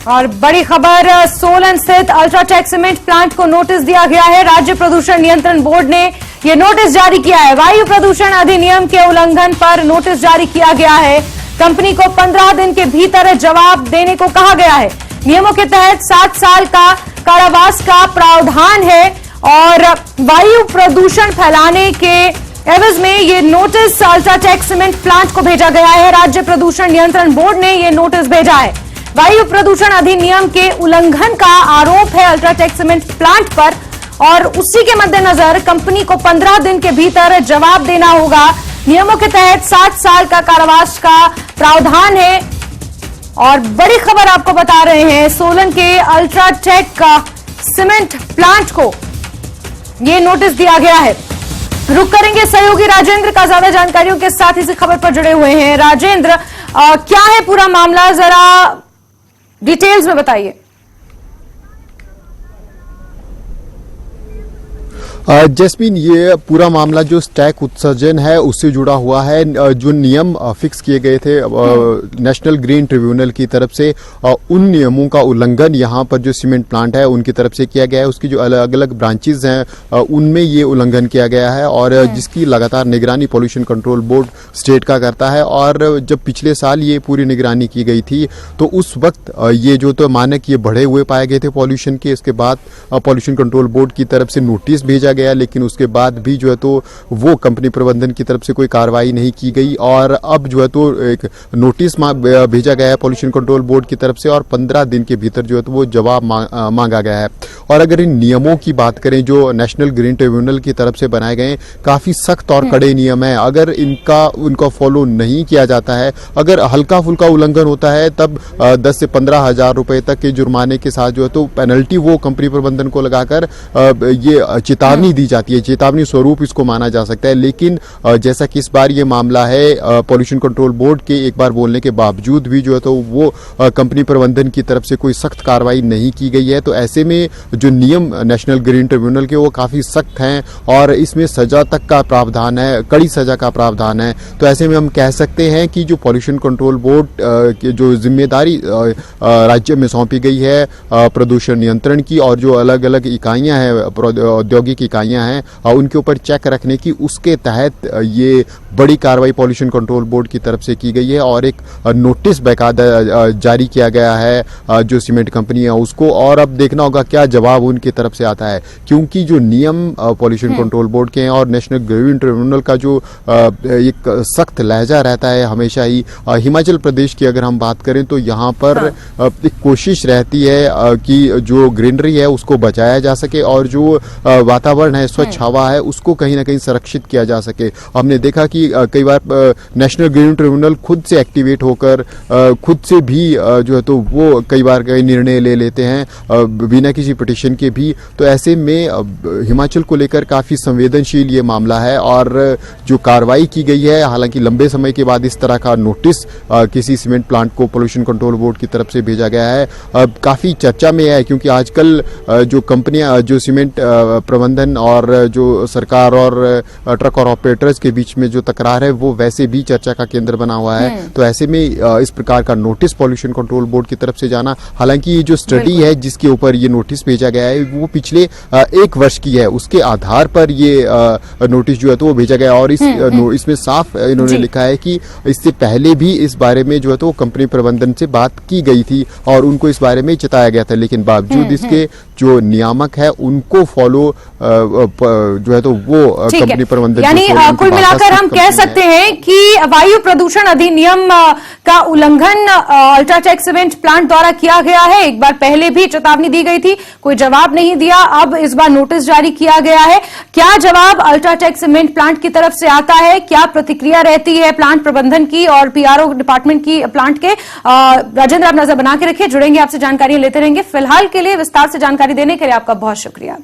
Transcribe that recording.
और बड़ी खबर, सोलन स्थित अल्ट्राटेक सीमेंट प्लांट को नोटिस दिया गया है। राज्य प्रदूषण नियंत्रण बोर्ड ने यह नोटिस जारी किया है। वायु प्रदूषण अधिनियम के उल्लंघन पर नोटिस जारी किया गया है। कंपनी को 15 दिन के भीतर जवाब देने को कहा गया है। नियमों के तहत 7 साल का कारावास का प्रावधान है और वायु प्रदूषण फैलाने के एवज में ये नोटिस अल्ट्राटेक सीमेंट प्लांट को भेजा गया है। राज्य प्रदूषण नियंत्रण बोर्ड ने ये नोटिस भेजा है। वायु प्रदूषण अधिनियम के उल्लंघन का आरोप है अल्ट्राटेक सीमेंट प्लांट पर और उसी के मद्देनजर कंपनी को 15 दिन के भीतर जवाब देना होगा। नियमों के तहत 7 साल का कारावास का प्रावधान है। और बड़ी खबर आपको बता रहे हैं, सोलन के अल्ट्राटेक सीमेंट प्लांट को यह नोटिस दिया गया है। रुक करेंगे सहयोगी राजेंद्र का ज्यादा जानकारियों के साथ इसी खबर पर जुड़े हुए हैं। राजेंद्र, क्या है पूरा मामला, जरा डिटेल्स में बताइए। जैस्मीन, ये पूरा मामला जो स्टैक उत्सर्जन है उससे जुड़ा हुआ है। जो नियम फिक्स किए गए थे नेशनल ग्रीन ट्रिब्यूनल की तरफ से, उन नियमों का उल्लंघन यहाँ पर जो सीमेंट प्लांट है उनकी तरफ से किया गया है। उसकी जो अलग अलग ब्रांचेज हैं उनमें ये उल्लंघन किया गया है और जिसकी लगातार निगरानी पॉल्यूशन कंट्रोल बोर्ड स्टेट का करता है। और जब पिछले साल ये पूरी निगरानी की गई थी तो उस वक्त ये जो तो मानक ये बढ़े हुए पाए गए थे पॉल्यूशन के। इसके बाद पॉल्यूशन कंट्रोल बोर्ड की तरफ से नोटिस भेजा गया, लेकिन उसके बाद भी जो है तो वो कंपनी प्रबंधन की तरफ से कोई कार्रवाई नहीं की गई। और अब जो है तो एक नोटिस भेजा गया है पॉल्यूशन कंट्रोल बोर्ड की तरफ से और 15 दिन के भीतर जो है तो वो जवाब मांगा गया है। और अगर इन नियमों की बात करें जो नेशनल ग्रीन ट्रिब्यूनल की तरफ से बनाए गए, काफी सख्त और कड़े नियम है। अगर उनका फॉलो नहीं किया जाता है, अगर हल्का फुल्का उल्लंघन होता है, तब 10 से 15 हजार रुपए तक के जुर्माने के साथ जो है तो पेनल्टी वो कंपनी प्रबंधन को लगाकर ये चेतावनी दी जाती है। चेतावनी स्वरूप इसको माना जा सकता है। लेकिन जैसा कि इस बार ये मामला है, पॉल्यूशन कंट्रोल बोर्ड के एक बार बोलने के बावजूद भी जो है तो वो कंपनी प्रबंधन की तरफ से कोई सख्त कार्रवाई नहीं की गई है। तो ऐसे में जो नियम नेशनल ग्रीन ट्रिब्यूनल के वो काफी सख्त हैं और इसमें सजा तक का प्रावधान है, कड़ी सजा का प्रावधान है। तो ऐसे में हम कह सकते हैं कि जो पॉल्यूशन कंट्रोल बोर्ड की जो जिम्मेदारी राज्य में सौंपी गई है प्रदूषण नियंत्रण की, और जो अलग अलग इकाइयां हैं, औद्योगिक इकाइयां हैं, उनके ऊपर चेक रखने की, उसके तहत ये बड़ी कार्रवाई पॉल्यूशन कंट्रोल बोर्ड की तरफ से की गई है। और एक नोटिस बाकायदा जारी किया गया है जो सीमेंट कंपनी है उसको। और अब देखना होगा क्या जवाब उनकी तरफ से आता है, क्योंकि जो नियम पॉल्यूशन कंट्रोल बोर्ड के हैं और नेशनल ग्रीन ट्रिब्यूनल का जो एक सख्त लहजा रहता है हमेशा ही। हिमाचल प्रदेश की अगर हम बात करें तो यहाँ पर एक कोशिश रहती है कि जो ग्रीनरी है उसको बचाया जा सके और जो वातावरण है, स्वच्छ हवा है, उसको कहीं ना कहीं संरक्षित किया जा सके। हमने देखा कि कई बार नेशनल ग्रीन ट्रिब्यूनल खुद से एक्टिवेट होकर खुद से भी जो है तो वो कई बार कई निर्णय ले लेते हैं बिना किसी पिटीशन के भी। तो ऐसे में हिमाचल को लेकर काफी संवेदनशील ये मामला है और जो कार्रवाई की गई है, हालांकि लंबे समय के बाद इस तरह का नोटिस किसी सीमेंट प्लांट को पॉल्यूशन कंट्रोल बोर्ड की तरफ से भेजा गया है, काफी चर्चा में है। क्योंकि आजकल जो कंपनियां, जो सीमेंट प्रबंधन और जो सरकार और ट्रक और ऑपरेटर्स के बीच में जो तकरार है वो वैसे भी चर्चा का केंद्र बना हुआ है। तो ऐसे में इस प्रकार का नोटिस पॉल्यूशन कंट्रोल बोर्ड की तरफ से जाना, हालांकि ये जो स्टडी है जिसके ऊपर ये नोटिस भेजा गया है वो पिछले 1 वर्ष की है, उसके आधार पर ये नोटिस जो है तो वो भेजा गया। और इसमें साफ इन्होंने लिखा है कि इससे पहले भी इस बारे में जो है तो कंपनी प्रबंधन से बात की गई थी और उनको इस बारे में चेताया गया था, लेकिन बावजूद इसके जो नियामक है उनको फॉलो जो है तो वो कंपनी प्रबंधन, यानी कुल मिलाकर हम कह सकते हैं कि वायु प्रदूषण अधिनियम का उल्लंघन अल्ट्राटेक सीमेंट प्लांट द्वारा किया गया है। एक बार पहले भी चेतावनी दी गई थी, कोई जवाब नहीं दिया, अब इस बार नोटिस जारी किया गया है। क्या जवाब अल्ट्राटेक सीमेंट प्लांट की तरफ से आता है, क्या प्रतिक्रिया रहती है प्लांट प्रबंधन की और पीआरओ डिपार्टमेंट की प्लांट के, राजेंद्र आप नजर बना के रखिए, जुड़ेंगे आपसे, जानकारियां लेते रहेंगे। फिलहाल के लिए विस्तार से जानकारी देने के लिए आपका बहुत शुक्रिया।